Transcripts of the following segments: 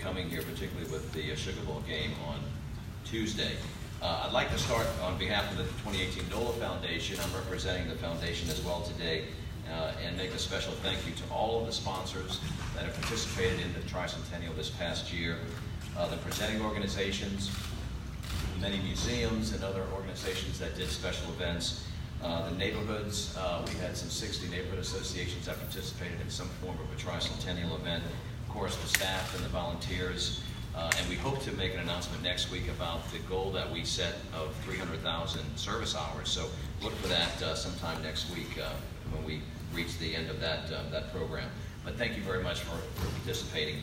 coming here, particularly with the Sugar Bowl game on Tuesday. I'd like to start on behalf of the 2018 NOLA Foundation. I'm representing the foundation as well today, and make a special thank you to all of the sponsors that have participated in the Tricentennial this past year, the presenting organizations, many museums and other organizations that did special events, the neighborhoods. We had some 60 neighborhood associations that participated in some form of a Tricentennial event. Of course, the staff and the volunteers. And we hope to make an announcement next week about the goal that we set of 300,000 service hours. So look for that sometime next week when we reach the end of that program. But thank you very much for participating.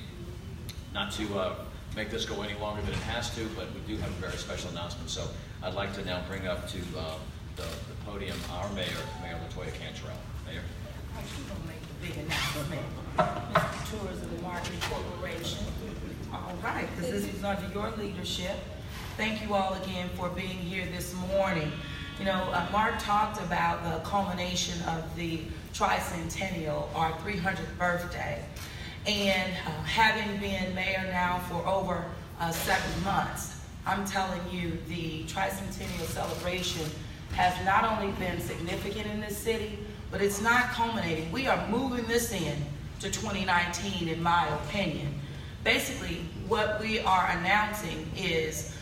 Not to make this go any longer than it has to, but we do have a very special announcement. So I'd like to now bring up to the podium our mayor, Mayor LaToya Cantrell. Mayor. She's going to make the big announcement. Mr. Tourism and Marketing Corporation. All right, because this is under your leadership. Thank you all again for being here this morning. You know, Mark talked about the culmination of the Tricentennial, our 300th birthday. And having been mayor now for over 7 months, I'm telling you, the Tricentennial celebration has not only been significant in this city, but it's not culminating. We are moving this in to 2019, in my opinion. Basically, what we are announcing is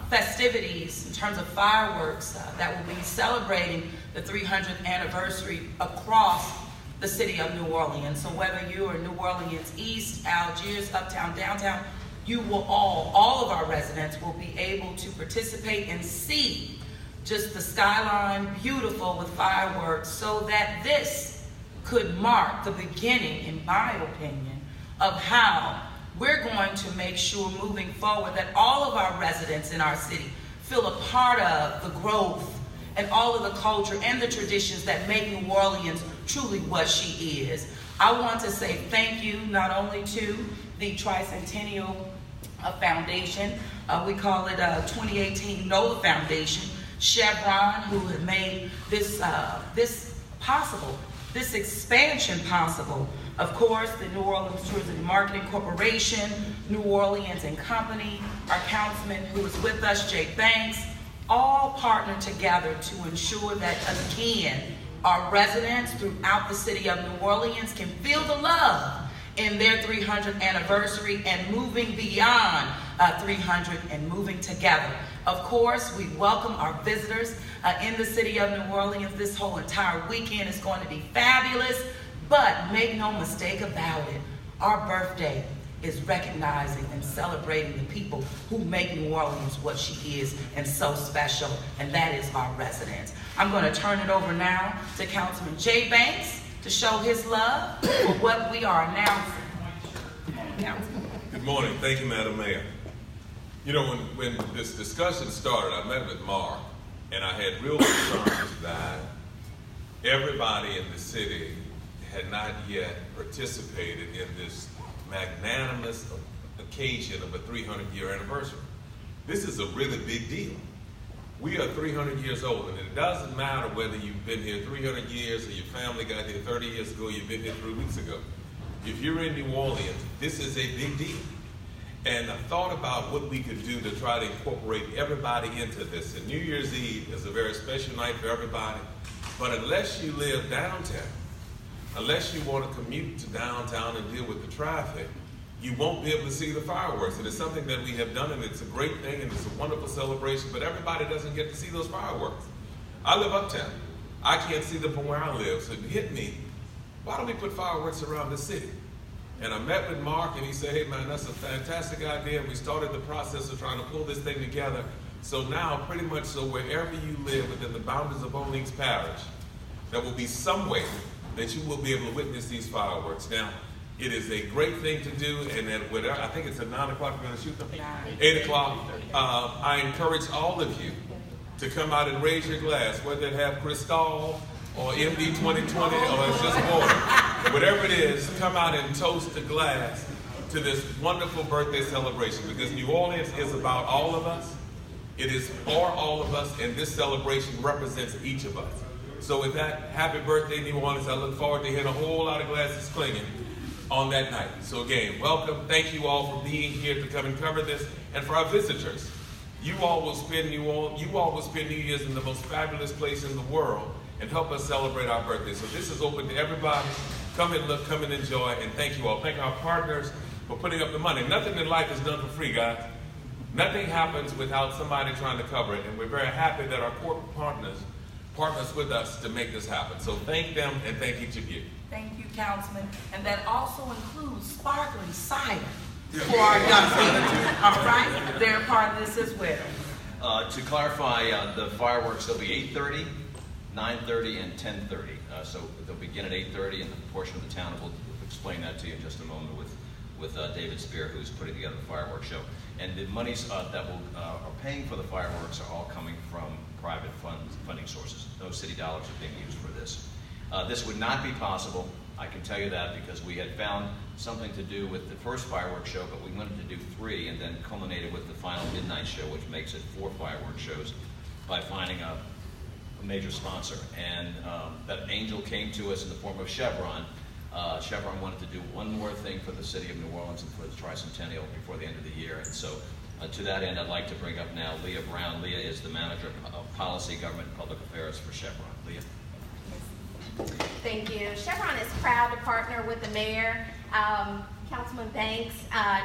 festivities in terms of fireworks that will be celebrating the 300th anniversary across the city of New Orleans. So whether you are New Orleans East, Algiers, Uptown, Downtown, you will all of our residents will be able to participate and see just the skyline beautiful with fireworks, so that this could mark the beginning, in my opinion, of how we're going to make sure moving forward that all of our residents in our city feel a part of the growth and all of the culture and the traditions that make New Orleans truly what she is. I want to say thank you not only to the Tricentennial Foundation, we call it 2018 NOLA Foundation, Chevron, who have made this possible, this expansion possible. Of course, the New Orleans Tourism and Marketing Corporation, New Orleans and Company, our councilman who is with us, Jay Banks, all partner together to ensure that, again, our residents throughout the city of New Orleans can feel the love in their 300th anniversary and moving beyond 300 and moving together. Of course, we welcome our visitors in the city of New Orleans. This whole entire weekend is going to be fabulous. But make no mistake about it, our birthday is recognizing and celebrating the people who make New Orleans what she is and so special, and that is our residents. I'm going to turn it over now to Councilman Jay Banks to show his love for what we are announcing. Good morning. Thank you, Madam Mayor. You know, when this discussion started, I met with Mark, and I had real concerns that everybody in the city had not yet participated in this magnanimous occasion of a 300-year anniversary. This is a really big deal. We are 300 years old, and it doesn't matter whether you've been here 300 years or your family got here 30 years ago, you've been here 3 weeks ago. If you're in New Orleans, this is a big deal. And I thought about what we could do to try to incorporate everybody into this. And New Year's Eve is a very special night for everybody, but unless you live downtown, unless you want to commute to downtown and deal with the traffic, you won't be able to see the fireworks. And it's something that we have done, and it's a great thing, and it's a wonderful celebration, but everybody doesn't get to see those fireworks. I live uptown. I can't see them from where I live, so it hit me, why don't we put fireworks around the city? And I met with Mark, and he said, hey man, that's a fantastic idea. And we started the process of trying to pull this thing together. So now, pretty much so wherever you live within the boundaries of Orleans Parish, there will be some way that you will be able to witness these fireworks. Now, it is a great thing to do, and then whatever, I think it's at 9 o'clock we're going to shoot them. 8 o'clock. I encourage all of you to come out and raise your glass, whether it have Cristal or MD 2020 or it's just water. Whatever it is, come out and toast a glass to this wonderful birthday celebration, because New Orleans is about all of us. It is for all of us, and this celebration represents each of us. So with that, happy birthday, New Orleans. I look forward to hearing a whole lot of glasses clinging on that night. So again, welcome. Thank you all for being here to come and cover this. And for our visitors, you all will spend New Year's in the most fabulous place in the world and help us celebrate our birthday. So this is open to everybody. Come and look, come and enjoy, and thank you all. Thank our partners for putting up the money. Nothing in life is done for free, guys. Nothing happens without somebody trying to cover it, and we're very happy that our corporate partners with us to make this happen. So thank them and thank each of you. Thank you, Councilman. And that also includes sparkling cider for our young people. All right? They're part of this as well. To clarify, the fireworks, they'll be 8:30, 9:30, and 10:30. So they'll begin at 8:30 in the portion of the town. We'll explain that to you in just a moment with David Spear, who's putting together the fireworks show. And the monies that are paying for the fireworks are all coming from private funding sources. No city dollars are being used for this. This would not be possible, I can tell you that, because we had found something to do with the first fireworks show, but we wanted to do 3 and then culminated with the final midnight show, which makes it 4 fireworks shows, by finding a major sponsor. And that angel came to us in the form of Chevron. Chevron wanted to do one more thing for the city of New Orleans and for the Tricentennial before the end of the year. And so to that end, I'd like to bring up now Leah Brown. Leah is the Manager of Policy, Government, and Public Affairs for Chevron. Leah. Thank you. Chevron is proud to partner with the mayor, Councilman Banks,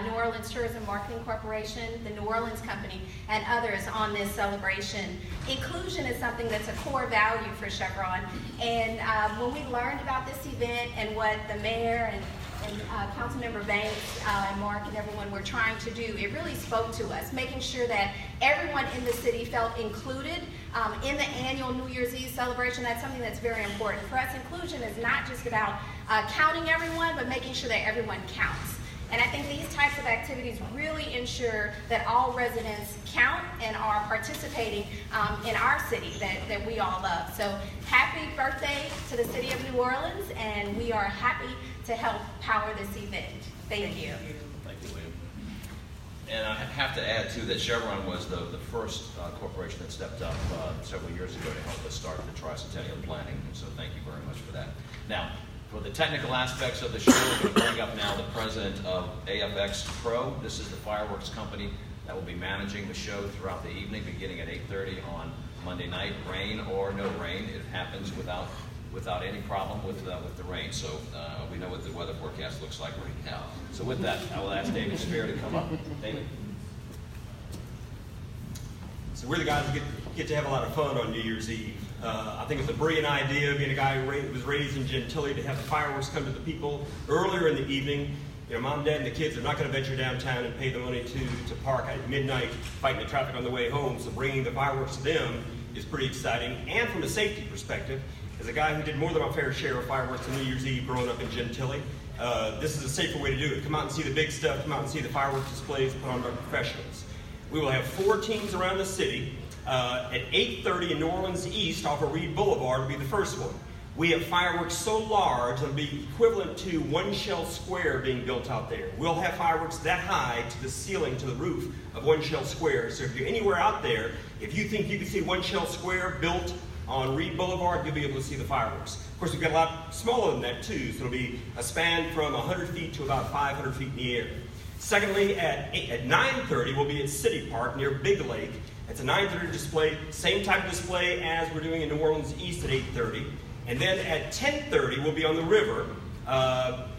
New Orleans Tourism Marketing Corporation, the New Orleans Company, and others on this celebration. Inclusion is something that's a core value for Chevron. And when we learned about this event and what the mayor and Councilmember Banks and Mark and everyone were trying to do, it really spoke to us, making sure that everyone in the city felt included in the annual New Year's Eve celebration. That's something that's very important. For us, inclusion is not just about counting everyone, but making sure that everyone counts. And I think these types of activities really ensure that all residents count and are participating in our city that we all love. So happy birthday to the city of New Orleans, and we are happy to help power this event. Thank you. Thank you, William. And I have to add, too, that Chevron was the first corporation that stepped up several years ago to help us start the Tricentennial planning, and so thank you very much for that. Now, for the technical aspects of the show, we're going to bring up now the president of AFX Pro. This is the fireworks company that will be managing the show throughout the evening, beginning at 8:30 on Monday night. Rain or no rain, it happens without any problem with the rain. So we know what the weather forecast looks like right now. So with that, I will ask David Spear to come up. David. So we're the guys who get to have a lot of fun on New Year's Eve. I think it's a brilliant idea, being a guy who was raised in Gentilly, to have the fireworks come to the people earlier in the evening. You know, mom, dad, and the kids are not going to venture downtown and pay the money to park at midnight, fighting the traffic on the way home. So bringing the fireworks to them is pretty exciting. And from a safety perspective, as a guy who did more than my fair share of fireworks on New Year's Eve growing up in Gentilly, this is a safer way to do it. Come out and see the big stuff. Come out and see the fireworks displays put on by professionals. We will have 4 teams around the city. At 8:30 in New Orleans East off of Reed Boulevard will be the first one. We have fireworks so large it'll be equivalent to One Shell Square being built out there. We'll have fireworks that high to the ceiling, to the roof of One Shell Square. So if you're anywhere out there, if you think you can see One Shell Square built on Reed Boulevard, you'll be able to see the fireworks. Of course, we've got a lot smaller than that too, so it'll be a span from 100 feet to about 500 feet in the air. Secondly, at 9:30, we'll be at City Park near Big Lake. It's a 9:30 display, same type of display as we're doing in New Orleans East at 8:30. And then at 10:30, we'll be on the river,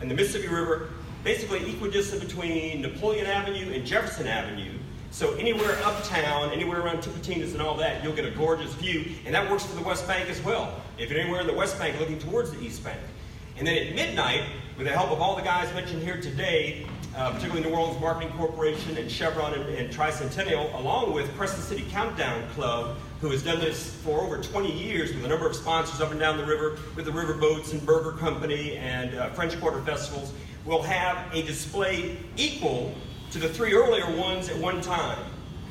in the Mississippi River, basically equidistant between Napoleon Avenue and Jefferson Avenue. So anywhere uptown, anywhere around Tipitinas and all that, you'll get a gorgeous view. And that works for the West Bank as well, if you're anywhere in the West Bank looking towards the East Bank. And then at midnight, with the help of all the guys mentioned here today, particularly New Orleans Marketing Corporation and Chevron and Tricentennial, along with Crescent City Countdown Club, who has done this for over 20 years with a number of sponsors up and down the river, with the River Boats and Burger Company and French Quarter Festivals, will have a display equal to the 3 earlier ones at one time.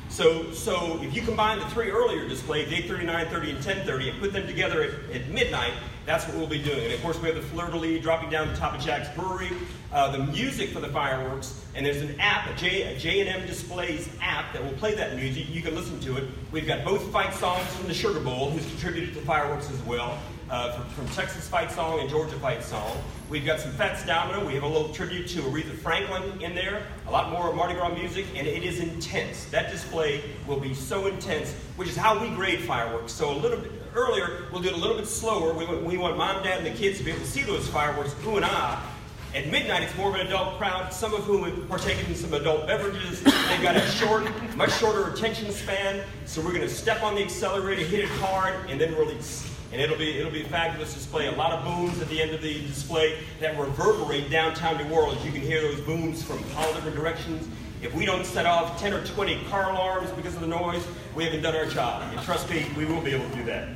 So if you combine the 3 earlier displays, 8:30, 9:30, and 10:30, and put them together at midnight, that's what we'll be doing. And of course, we have the fleur-de-lis dropping down the top of Jack's Brewery, the music for the fireworks, and there's an app, a J&M Displays app that will play that music. You can listen to it. We've got both fight songs from the Sugar Bowl, who's contributed to fireworks as well. from Texas Fight Song and Georgia Fight Song. We've got some Fats Domino. We have a little tribute to Aretha Franklin in there. A lot more Mardi Gras music, and it is intense. That display will be so intense, which is how we grade fireworks. So a little bit earlier, we'll do it a little bit slower. We want mom, dad, and the kids to be able to see those fireworks, ooh and ah. At midnight, it's more of an adult crowd, some of whom have partaken in some adult beverages. They've got a much shorter attention span, so we're going to step on the accelerator, hit it hard, and then release. And it'll be a fabulous display. A lot of booms at the end of the display that reverberate downtown New Orleans. You can hear those booms from all different directions. If we don't set off 10 or 20 car alarms because of the noise, we haven't done our job. And trust me, we will be able to do that.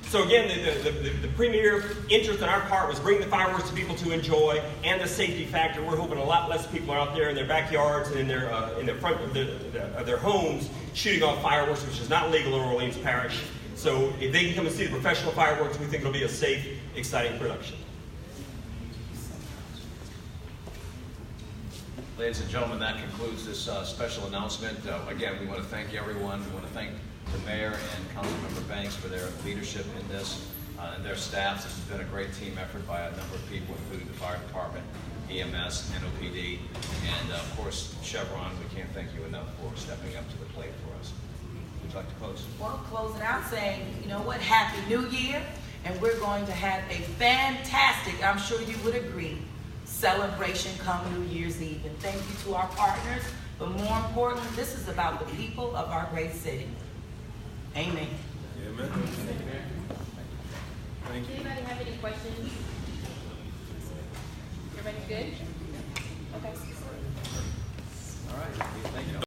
So again, the premier interest on our part was bring the fireworks to people to enjoy, and the safety factor. We're hoping a lot less people are out there in their backyards and in the front of their homes shooting off fireworks, which is not legal in Orleans Parish. So if they can come and see the professional fireworks, we think it'll be a safe, exciting production. Ladies and gentlemen, that concludes this special announcement. Again, we want to thank everyone. We want to thank the mayor and Councilmember Banks for their leadership in this, and their staffs. This has been a great team effort by a number of people, including the fire department, EMS, NOPD, and of course, Chevron. We can't thank you enough for stepping up to the plate for us. Would you like to close? Well, close it out saying, you know what, Happy New Year, and we're going to have a fantastic, I'm sure you would agree, celebration come New Year's Eve. And thank you to our partners, but more importantly, this is about the people of our great city. Amen. Amen. Thank you. Anybody have any questions? Everybody good? Okay. All right. Thank you.